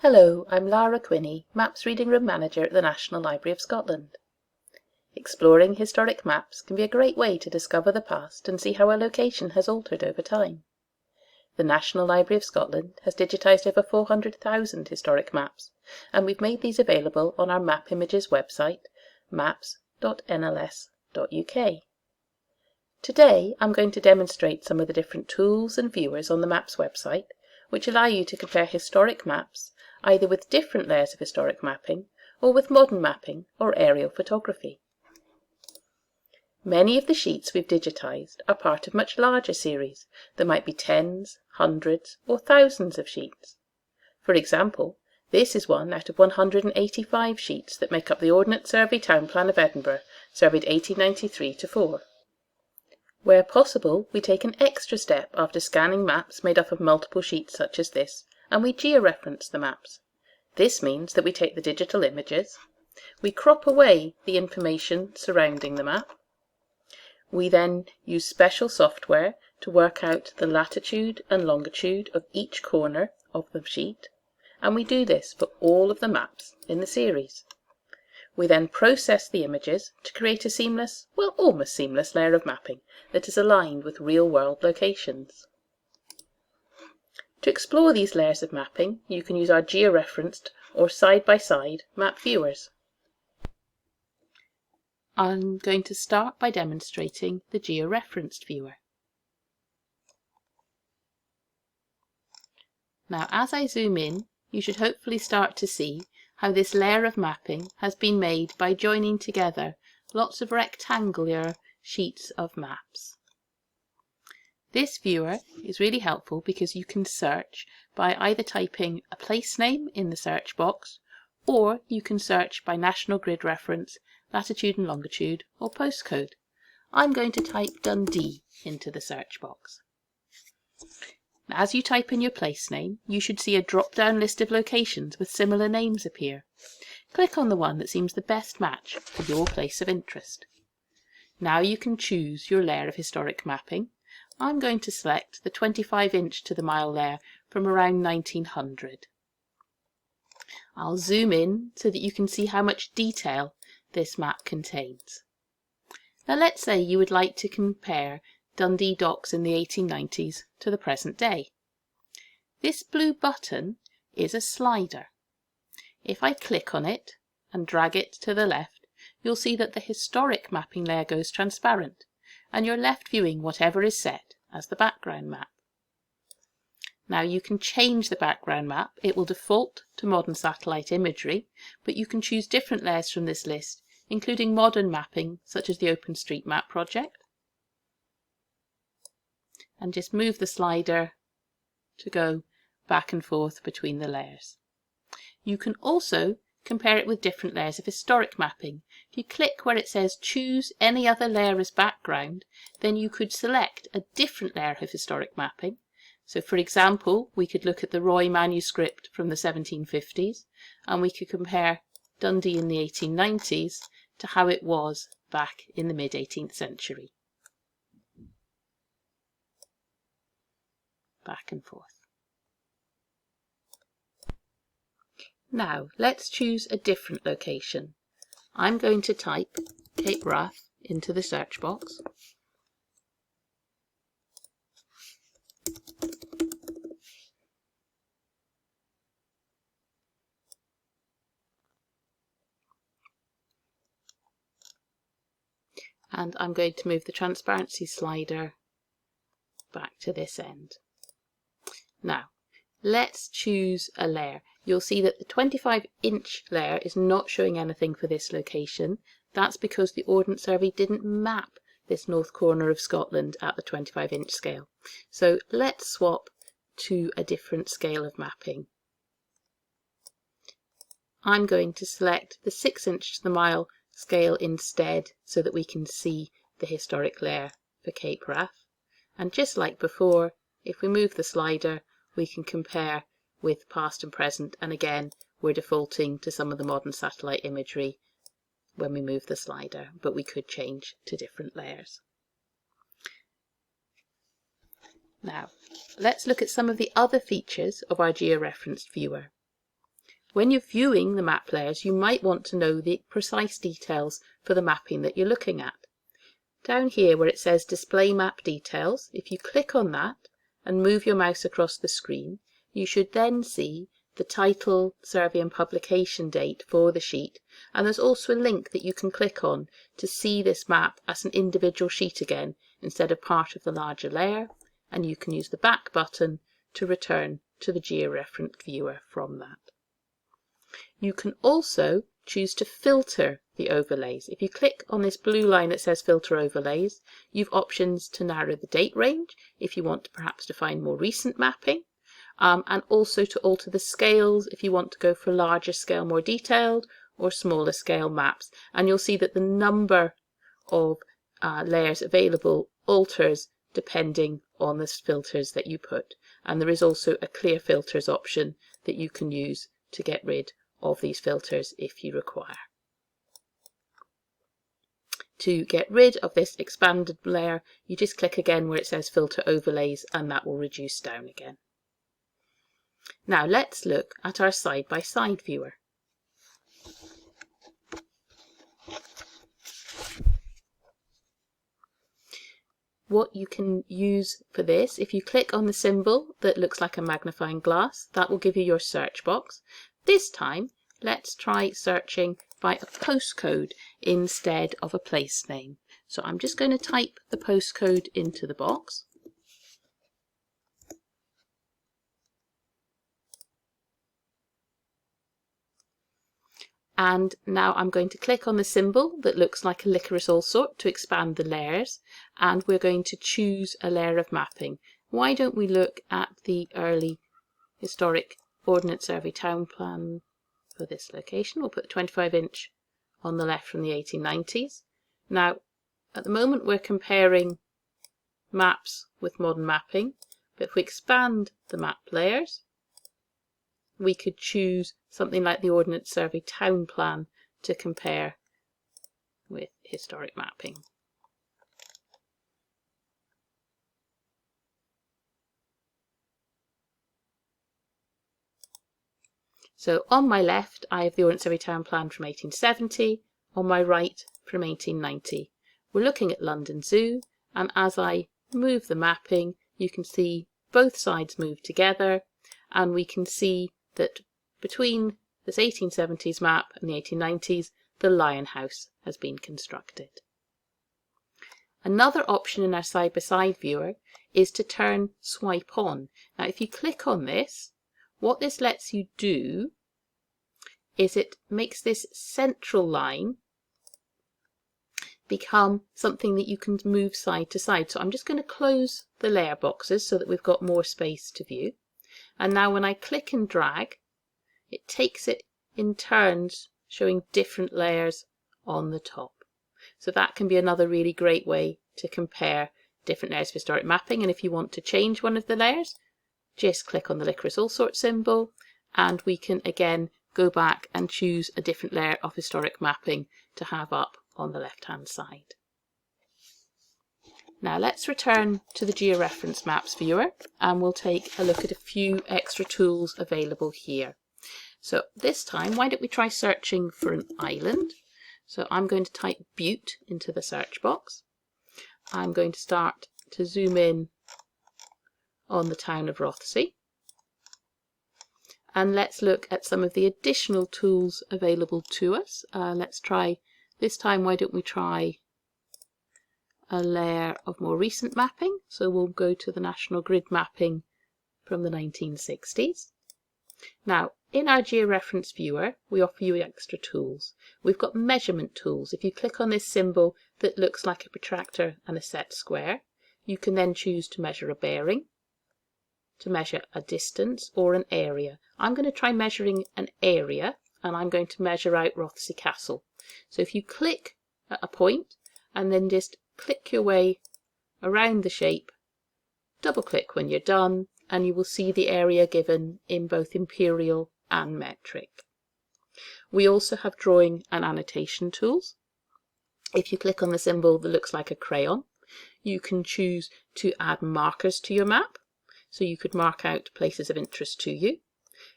Hello, I'm Laragh Quinney, Maps Reading Room Manager at the National Library of Scotland. Exploring historic maps can be a great way to discover the past and see how a location has altered over time. The National Library of Scotland has digitised over 400,000 historic maps, and we've made these available on our Map Images website, maps.nls.uk. Today I'm going to demonstrate some of the different tools and viewers on the Maps website, which allow you to compare historic maps either with different layers of historic mapping or with modern mapping or aerial photography. Many of the sheets we've digitised are part of much larger series that might be tens, hundreds or thousands of sheets. For example, this is one out of 185 sheets that make up the Ordnance Survey Town Plan of Edinburgh, surveyed 1893 to 4. Where possible, we take an extra step after scanning maps made up of multiple sheets such as this, and we georeference the maps. This means that we take the digital images, we crop away the information surrounding the map, we then use special software to work out the latitude and longitude of each corner of the sheet, and we do this for all of the maps in the series. We then process the images to create a seamless, well, almost seamless layer of mapping that is aligned with real-world locations. To explore these layers of mapping, you can use our georeferenced or side-by-side map viewers. I'm going to start by demonstrating the georeferenced viewer. Now, as I zoom in, you should hopefully start to see how this layer of mapping has been made by joining together lots of rectangular sheets of maps. This viewer is really helpful because you can search by either typing a place name in the search box, or you can search by national grid reference, latitude and longitude, or postcode. I'm going to type Dundee into the search box. As you type in your place name, you should see a drop-down list of locations with similar names appear. Click on the one that seems the best match for your place of interest. Now you can choose your layer of historic mapping. I'm going to select the 25-inch to the mile layer from around 1900. I'll zoom in so that you can see how much detail this map contains. Now let's say you would like to compare Dundee docks in the 1890s to the present day. This blue button is a slider. If I click on it and drag it to the left, you'll see that the historic mapping layer goes transparent, and you're left viewing whatever is set as the background map. Now you can change the background map. It will default to modern satellite imagery, but you can choose different layers from this list, including modern mapping such as the OpenStreetMap project. And just move the slider to go back and forth between the layers. You can also compare it with different layers of historic mapping. If you click where it says choose any other layer as background, then you could select a different layer of historic mapping. So for example, we could look at the Roy manuscript from the 1750s, and we could compare Dundee in the 1890s to how it was back in the mid-18th century. Back and forth. Now let's choose a different location. I'm going to type Cape Wrath into the search box. And I'm going to move the transparency slider back to this end. Now, let's choose a layer. You'll see that the 25-inch layer is not showing anything for this location. That's because the Ordnance Survey didn't map this north corner of Scotland at the 25-inch scale. So let's swap to a different scale of mapping. I'm going to select the 6-inch to the mile scale instead so that we can see the historic layer for Cape Wrath. And just like before, if we move the slider, we can compare with past and present, and again we're defaulting to some of the modern satellite imagery when we move the slider, but we could change to different layers. Now let's look at some of the other features of our georeferenced viewer. When you're viewing the map layers, you might want to know the precise details for the mapping that you're looking at. Down here where it says Display Map Details, if you click on that and move your mouse across the screen, you should then see the title, survey and publication date for the sheet, and there's also a link that you can click on to see this map as an individual sheet again instead of part of the larger layer, and you can use the back button to return to the georeference viewer from that. You can also choose to filter the overlays. If you click on this blue line that says Filter Overlays, you've options to narrow the date range if you want perhaps to find more recent mapping, and also to alter the scales if you want to go for larger scale, more detailed, or smaller scale maps. And you'll see that the number of layers available alters depending on the filters that you put. And there is also a clear filters option that you can use to get rid of these filters if you require. To get rid of this expanded layer, you just click again where it says Filter Overlays, and that will reduce down again. Now let's look at our side-by-side viewer. What you can use for this, if you click on the symbol that looks like a magnifying glass, that will give you your search box. This time, let's try searching by a postcode instead of a place name. So I'm just going to type the postcode into the box. And now I'm going to click on the symbol that looks like a licorice allsort to expand the layers, and we're going to choose a layer of mapping. Why don't we look at the early historic Ordnance Survey town plan for this location? We'll put 25-inch on the left from the 1890s. Now, at the moment we're comparing maps with modern mapping, but if we expand the map layers, we could choose something like the Ordnance Survey town plan to compare with historic mapping. So on my left, I have the Ordnance Survey town plan from 1870, on my right from 1890. We're looking at London Zoo, and as I move the mapping, you can see both sides move together, and we can see that between this 1870s map and the 1890s, the Lion House has been constructed. Another option in our side-by-side viewer is to turn Swipe On. Now, if you click on this, what this lets you do is it makes this central line become something that you can move side to side. So I'm just going to close the layer boxes so that we've got more space to view. And now when I click and drag, it takes it in turns, showing different layers on the top. So that can be another really great way to compare different layers of historic mapping. And if you want to change one of the layers, just click on the licorice allsort symbol, and we can again go back and choose a different layer of historic mapping to have up on the left hand side. Now let's return to the Georeference Maps viewer, and we'll take a look at a few extra tools available here. So this time, why don't we try searching for an island? So I'm going to type Butte into the search box. I'm going to start to zoom in on the town of Rothesay. And let's look at some of the additional tools available to us. Let's try, this time, why don't we try a layer of more recent mapping. So we'll go to the National Grid mapping from the 1960s. Now, in our Georeference viewer, we offer you extra tools. We've got measurement tools. If you click on this symbol that looks like a protractor and a set square, you can then choose to measure a bearing, to measure a distance, or an area. I'm going to try measuring an area, and I'm going to measure out Rothesay Castle. So if you click at a point and then just click your way around the shape, double click when you're done, and you will see the area given in both imperial and metric. We also have drawing and annotation tools. If you click on the symbol that looks like a crayon, you can choose to add markers to your map. So you could mark out places of interest to you.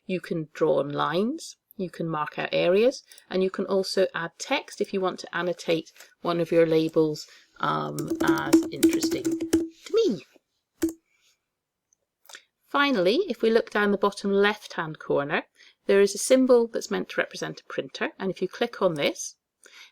You can draw on lines. You can mark out areas, and you can also add text if you want to annotate one of your labels as interesting to me. Finally, if we look down the bottom left-hand corner, there is a symbol that's meant to represent a printer, and if you click on this,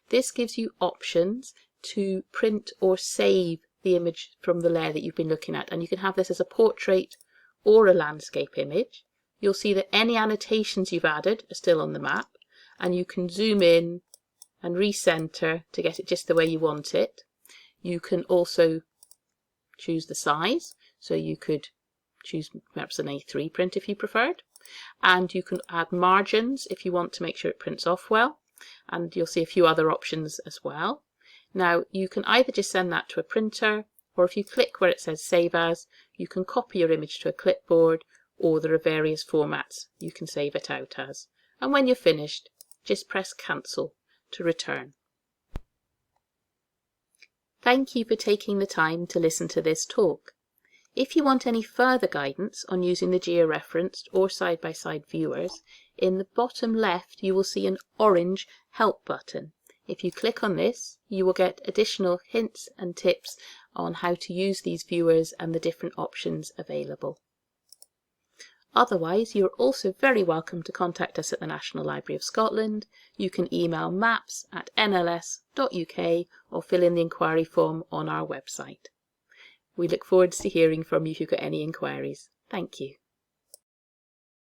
this gives you options to print or save the image from the layer that you've been looking at, and you can have this as a portrait or a landscape image. You'll see that any annotations you've added are still on the map, and you can zoom in and recenter to get it just the way you want it. You can also choose the size, so you could choose perhaps an A3 print if you preferred, and you can add margins if you want to make sure it prints off well, and you'll see a few other options as well. Now you can either just send that to a printer, or if you click where it says Save As, you can copy your image to a clipboard, or there are various formats you can save it out as. And when you're finished, just press Cancel to return. Thank you for taking the time to listen to this talk. If you want any further guidance on using the georeferenced or side-by-side viewers, in the bottom left you will see an orange Help button. If you click on this, you will get additional hints and tips on how to use these viewers and the different options available. Otherwise, you're also very welcome to contact us at the National Library of Scotland. You can email maps@nls.uk or fill in the inquiry form on our website. We look forward to hearing from you if you've got any inquiries. Thank you.